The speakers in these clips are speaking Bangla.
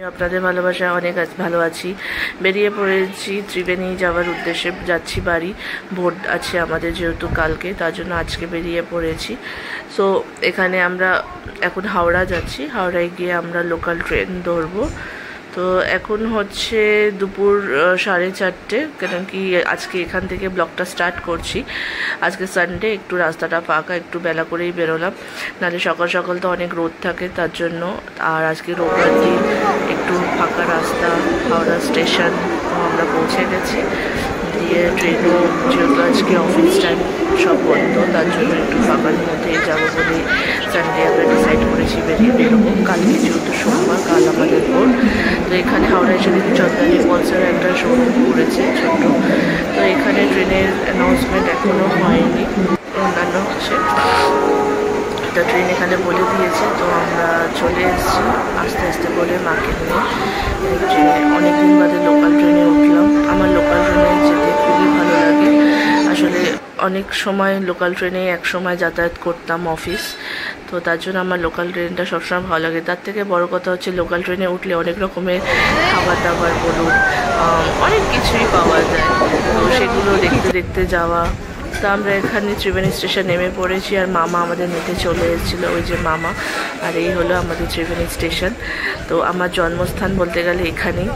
আপনাদের ভালোবাসায় অনেক ভালো আছি। বেরিয়ে পড়েছি ত্রিবেণী যাওয়ার উদ্দেশ্যে, যাচ্ছি বাড়ি। ভোট আছে আমাদের যেহেতু কালকে, তার জন্য আজকে বেরিয়ে পড়েছি। সো এখানে আমরা এখন হাওড়া যাচ্ছি। হাওড়ায় গিয়ে আমরা লোকাল ট্রেন ধরবো। তো এখন হচ্ছে দুপুর 4:30, কেন কি আজকে এখান থেকে ব্লগটা স্টার্ট করছি। আজকে সানডে, একটু রাস্তাটা ফাঁকা, একটু বেলা করেই বেরোলাম, নাহলে সকাল সকাল তো অনেক রোদ থাকে তার জন্য। আর আজকে রোববার দিন, একটু ফাঁকা রাস্তা। হাওড়া স্টেশন আমরা পৌঁছে গেছি। দিয়ে ট্রেনও যেহেতু আজকে অফিস টাইম সব বন্ধ, তার জন্য একটু ফাঁকার মধ্যেই যাবো বলে সানডে আমরা ডিসাইড করেছি বেরোবো। কালকে যেহেতু সোমবার, কাল আমাদের ভোট। তো এখানে হাওড়ায় সেদিন চন্দ্রানী ফলসের একটা শোরুম করেছে ছোট। তো এখানে ট্রেনের অ্যানাউন্সমেন্ট এখনও হয়নি, অন্যান্য হচ্ছে। তো ট্রেন এখানে বলে দিয়েছে, তো আমরা চলে এসেছি আস্তে আস্তে করে মাকে নিয়ে। অনেকদিন বাদে লোকাল ট্রেনে উঠলাম। আমার লোকাল ট্রেনে যেতে খুবই ভালো লাগে। আসলে অনেক সময় লোকাল ট্রেনে এক সময় যাতায়াত করতাম অফিস, তো তার জন্য আমার লোকাল ট্রেনটা সবসময় ভালো লাগে। তার থেকে বড় কথা হচ্ছে লোকাল ট্রেনে উঠলে অনেক রকমের খাবার দাবার বলুন, অনেক কিছুই পাওয়া যায়। তো সেগুলো দেখতে দেখতে যাওয়া। তো আমরা এখানে ত্রিবেণী স্টেশন নেমে পড়েছি, আর মামা আমাদের নিতে চলে এসেছিলো, ওই যে মামা। আর এই হলো আমাদের ত্রিবেণী স্টেশন। তো আমার জন্মস্থান বলতে গেলে এখানেই।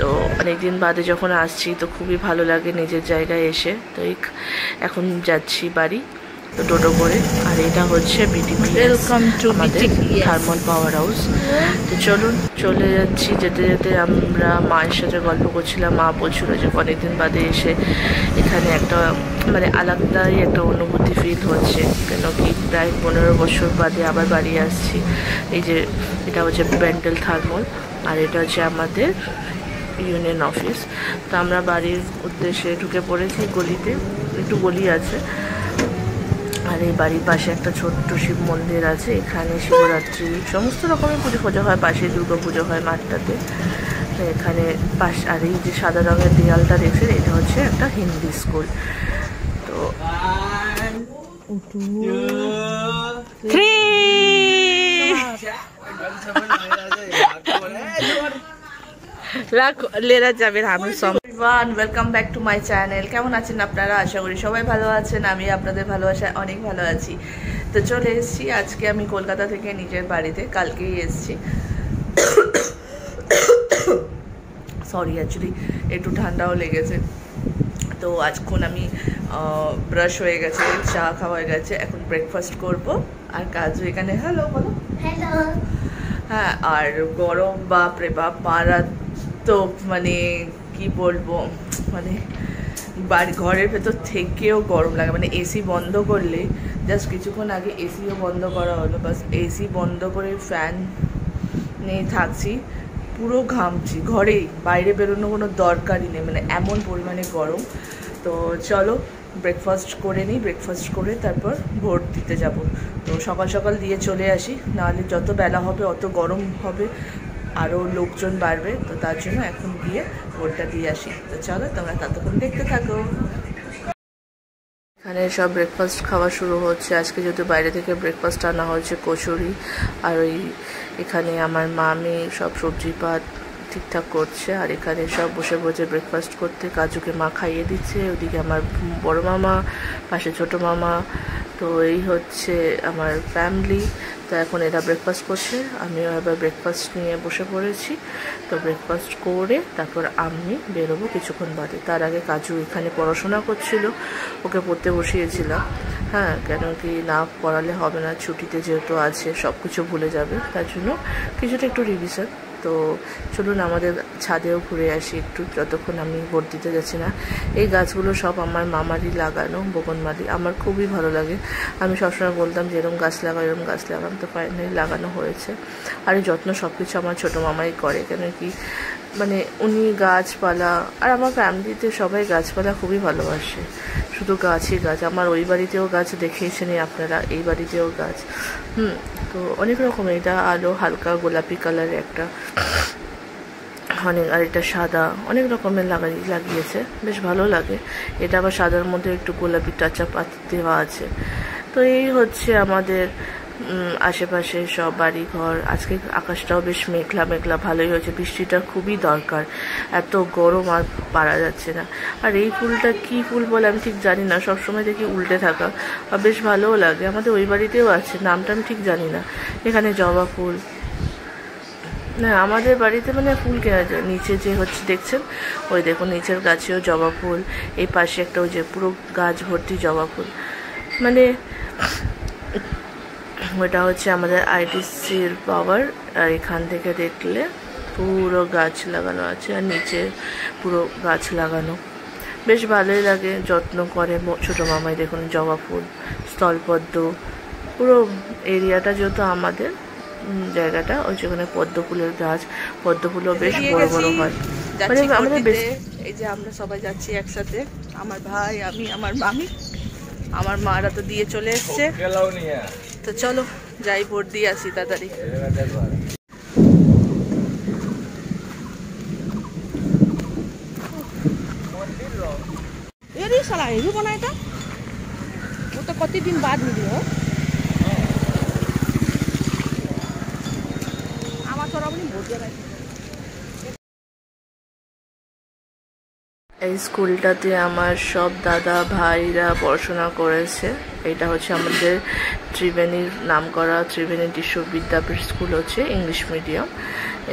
তো অনেকদিন বাদে যখন আসছি, তো খুবই ভালো লাগে নিজের জায়গায় এসে। তো এখন যাচ্ছি বাড়ি, তো টোটো করে। আর এটা হচ্ছে বিটিপি, ওয়েলকাম টু আমাদের থার্মাল পাওয়ার হাউস। তো চলুন চলে যাচ্ছি। যেতে যেতে আমরা মায়ের সাথে গল্প করছিলাম। মা বলছিল যে অনেকদিন বাদে এসে এখানে একটা মানে আলাদাই একটা অনুভূতি ফিল হচ্ছে, কেন কি প্রায় 15 বছর বাদে আবার বাড়ি আসছি। এই যে এটা হচ্ছে ব্যান্ডেল থার্মাল, আর এটা হচ্ছে আমাদের ইউনিয়ন অফিস। তো আমরা বাড়ির উদ্দেশ্যে ঢুকে পড়েছি গলিতে, একটু গলি আছে। আর এই বাড়ির পাশে একটা ছোট্ট শিব মন্দির আছে। এখানে শিবরাত্রি সমস্ত রকমের পুজো ফুজো হয়, পাশে দুর্গা পুজো হয় মাঠটাতে। তো এখানে পাশে, আর এই যে সাদা রঙের দেয়ালটা দেখছেন, এটা হচ্ছে একটা হিন্দি স্কুল। তো লেরা যাবে আমি সব। Welcome back to my channel. কেমন আছেন আপনারা? আশা করি সবাই ভালো আছেন। আমি আপনাদের ভালোবাসায় অনেক ভালো আছি। তো চলে এসেছি আজকে আমি কলকাতা থেকে নিজের বাড়িতে। কালকেই এসেছি। সরি, অ্যাকচুয়ালি একটু ঠান্ডাও লেগেছে। তো আজক্ষণ আমি ব্রাশ হয়ে গেছে, চা খাওয়া হয়ে গেছে, এখন ব্রেকফাস্ট করব। আর কাজও এখানে। হ্যালো বলো। হ্যালো। হ্যাঁ, আর গরম বাপরে বাপ, তো মানে কি বলবো, মানে বাড়ি ঘরের ভেতর থেকেও গরম লাগে। মানে এসি বন্ধ করলে, জাস্ট কিছুক্ষণ আগে এসিও বন্ধ করা হলো, বাস এসি বন্ধ করে ফ্যান নিয়ে থাকছি, পুরো ঘামছি ঘরেই, বাইরে বেরোনো কোনো দরকারই নেই, মানে এমন পরিমাণে গরম। তো চলো ব্রেকফাস্ট করে নিই, ব্রেকফাস্ট করে তারপর ভোট দিতে যাব। তো সকাল সকাল দিয়ে চলে আসি, নাহলে যত বেলা হবে অত গরম হবে, আরও লোকজন বাড়বে। তো তার জন্য এখন গিয়ে ভোটটা দিয়ে আসি। তো চলো তোমরা ততক্ষণ দেখতে থাকো। এখানে সব ব্রেকফাস্ট খাওয়া শুরু হচ্ছে। আজকে যেহেতু বাইরে থেকে ব্রেকফাস্ট আনা হয়েছে, কচুরি। আর ওই এখানে আমার মামি সব সবজি পাত ঠিকঠাক করছে। আর এখানে সব বসে বসে ব্রেকফাস্ট করতে কাজুকে মা খাইয়ে দিচ্ছে। ওদিকে আমার বড় মামা, পাশে ছোট মামা। তো এই হচ্ছে আমার ফ্যামিলি। তো এখন এরা ব্রেকফাস্ট করছে, আমিও এবার ব্রেকফাস্ট নিয়ে বসে পড়েছি। তো ব্রেকফাস্ট করে তারপর আমি বেরোবো কিছুক্ষণ বাদে। তার আগে কাজু এখানে পড়াশোনা করছিল, ওকে পড়তে বসিয়েছিলাম। হ্যাঁ, কেন কি না পড়ালে হবে না, ছুটিতে যেহেতু আছে সব কিছু ভুলে যাবে, তার জন্য কিছুটা একটু রিভিশন। তো চলুন আমাদের ছাদেও ঘুরে আসি একটু, যতক্ষণ আমি ভোট দিতে যাচ্ছি না। এই গাছগুলো সব আমার মামারই লাগানো, বগনমালি। আমার খুবই ভালো লাগে। আমি সবসময় বলতাম যে এরকম গাছ লাগাও, এরকম গাছ লাগাম। তো ফাইনালি লাগানো হয়েছে। আর এই যত্ন সব কিছু আমার ছোটো মামাই করে, কেন কি মানে উনি গাছপালা, আর আমার ফ্যামিলিতে সবাই গাছপালা খুবই ভালোবাসে। শুধু গাছই গাছ। আমার ওই বাড়িতেও গাছ দেখেছেনই আপনারা, এই বাড়িতেও গাছ। তো অনেক রকমের, এটা আলো হালকা গোলাপি কালারের একটা, অনেক, আর এটা সাদা, অনেক রকমের লাগিয়েছে, বেশ ভালো লাগে। এটা আবার সাদার মধ্যে একটু গোলাপি টাচ আপ দেওয়া আছে। তো এই হচ্ছে আমাদের আশেপাশে সব বাড়ি ঘর। আজকে আকাশটাও বেশ মেঘলা মেঘলা, ভালোই হয়েছে। বৃষ্টিটা খুবই দরকার, এত গরম আর পারা যাচ্ছে না। আর এই ফুলটা কি ফুল বলে আমি ঠিক জানি না, সবসময় দেখি উল্টে থাকা, আর বেশ ভালোও লাগে। আমাদের ওই বাড়িতেও আছে, নামটা আমি ঠিক জানি না। এখানে জবা ফুল, না আমাদের বাড়িতে মানে ফুল কেনা যায়। নিচে যে হচ্ছে দেখছেন, ওই দেখুন নিচের গাছেও জবা ফুল, এই পাশে একটা ওই যে পুরো গাছ ভর্তি জবা ফুল। মানে ওটা হচ্ছে আমাদের আইটিসির পাওয়ার। আর এখান থেকে দেখলে পুরো গাছ লাগানো আছে, আর নিচে পুরো গাছ লাগানো, বেশ ভালোই লাগে। যত্ন করে ছোটো মামাই। দেখুন জবা ফুল, স্থলপদ্ম, পুরো এরিয়াটা যেহেতু আমাদের জায়গাটা, ওই যেখানে পদ্ম ফুলের গাছ, পদ্ম ফুলও বেশ বড় বড় হয়। মানে আমাদের বেশ, এই যে আমরা সবাই যাচ্ছি একসাথে, আমার ভাই, আমি, আমার মামি, আমার মারা তো দিয়ে চলে এসছে। তো চলো যাই, ভোট দিয়ে আসি তাড়াতাড়ি। साला हेरू बनाए था वो तो कति दिन बाद मिली हो आमा छोरा पनि भोट दिएर এই স্কুলটাতে আমার সব দাদা ভাইরা পড়াশোনা করেছে। এটা হচ্ছে আমাদের ত্রিবেণীর নাম করা ত্রিবেণী বিশ্ব বিদ্যাপীঠ স্কুল, হচ্ছে ইংলিশ মিডিয়াম।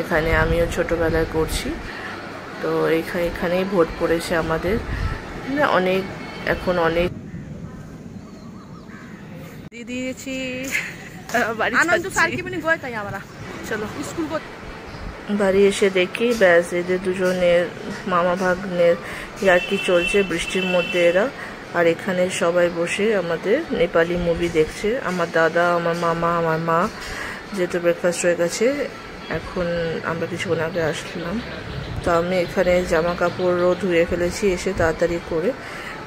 এখানে আমিও ছোটবেলায় করছি। তো এখানেই ভোট পড়েছে আমাদের। অনেক এখন অনেক দিয়ে দিয়েছি বাড়ি। চলো স্কুল বাড়ি এসে দেখি ব্যাস এদের দুজনের মামা ভাগ্নের ইয়ার্কি চলছে বৃষ্টির মধ্যে এরা। আর এখানে সবাই বসে আমাদের নেপালি মুভি দেখছে। আমার দাদা, আমার মামা, আমার মা, যেহেতু ব্রেকফাস্ট হয়ে গেছে, এখন আমরা কিছুক্ষণ আগে আসলাম। তো আমি এখানে জামা কাপড়ও ধুয়ে ফেলেছি এসে তাড়াতাড়ি করে।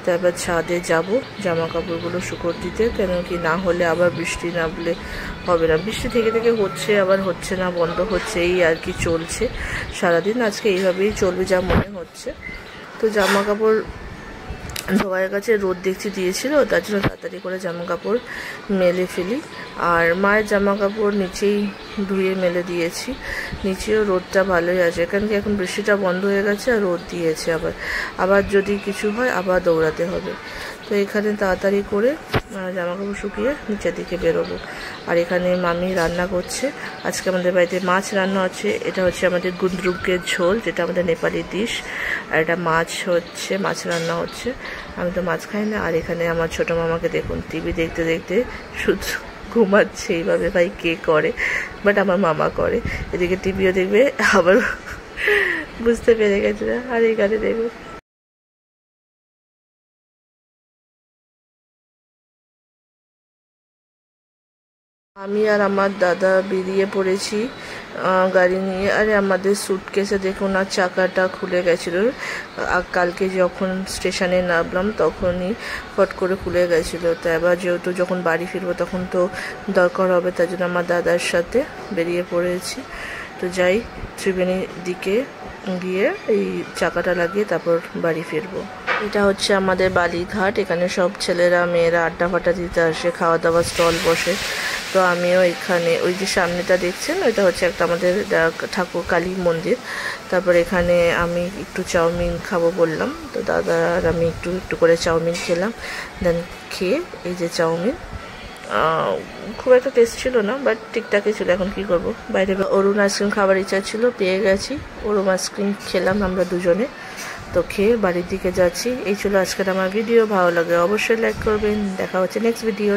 তারপর ছাদে যাব জামা কাপড়গুলো শুকোতে দিতে, কেন কি না হলে আবার বৃষ্টি নামলে হবে না। বৃষ্টি থেকে থেকে হচ্ছে, আবার হচ্ছে না, বন্ধ হচ্ছে, এই আর কি চলছে সারাদিন। আজকে এইভাবেই চলবে যা মনে হচ্ছে। তো জামা কাপড় ধোয়ার কাছে রোদ দেখছি দিয়েছিল, তার জন্য তাড়াতাড়ি করে জামা কাপড় মেলে ফেলি। আর মায়ের জামা কাপড় নিচেই ধুয়ে মেলে দিয়েছি, নিচেও রোদটা ভালোই আছে, কারণ কি এখন বৃষ্টিটা বন্ধ হয়ে গেছে আর রোদ দিয়েছে। আবার যদি কিছু হয় আবার দৌড়াতে হবে। তো এখানে তাড়াতাড়ি করে জামা কাপড় শুকিয়ে নিচের দিকে বেরোবো। আর এখানে মামি রান্না করছে। আজকে আমাদের বাড়িতে মাছ রান্না হচ্ছে। এটা হচ্ছে আমাদের গুন্দ্রুকের ঝোল, যেটা আমাদের নেপালি ডিশ। আর এটা মাছ হচ্ছে, মাছ রান্না হচ্ছে। আমি তো মাছ খাই না। আর এখানে আমার ছোটো মামাকে দেখুন টিভি দেখতে দেখতে শুধু ঘুমাচ্ছে। এইভাবে ভাই কে করে, বাট আমার মামা করে। এদিকে টিভিও দেখবে, আবার বুঝতে পেরে গেছে। আর এখানে দেখবে আমি আর আমার দাদা বেরিয়ে পড়েছি গাড়ি নিয়ে। আরে আমাদের সুটকেসে দেখুন আর চাকাটা খুলে গেছিলো। কালকে যখন স্টেশনে নামলাম তখনই ফট করে খুলে গেছিলো। তো এবার যেহেতু যখন বাড়ি ফিরবো তখন তো দরকার হবে, তার জন্য আমার দাদার সাথে বেরিয়ে পড়েছি। তো যাই ত্রিবেণীর দিকে গিয়ে এই চাকাটা লাগিয়ে তারপর বাড়ি ফিরবো। এটা হচ্ছে আমাদের বালিঘাট। এখানে সব ছেলেরা মেয়েরা আড্ডা ফাড্ডা দিতে আসে, খাওয়া দাওয়ার স্টল বসে। তো আমিও এখানে ওই যে সামনেটা দেখছেন, ওইটা হচ্ছে একটা আমাদের ঠাকুর কালী মন্দির। তারপর এখানে আমি একটু চাউমিন খাবো বললাম, তো দাদা আর আমি একটু একটু করে চাউমিন খেলাম। দেন খেয়ে এই যে চাউমিন খুব একটা টেস্ট ছিল না, বাট ঠিকঠাকই ছিল। এখন কি করব, বাইরে অরুণ আইসক্রিম খাবার ইচ্ছা ছিল, পেয়ে গেছি। অরুণ আইসক্রিম খেলাম আমরা দুজনে। তো খেয়ে বাড়ির দিকে যাচ্ছি। এই ছিল আজকের আমার ভিডিও। ভালো লাগে অবশ্যই লাইক করবেন। দেখা হচ্ছে নেক্সট ভিডিও।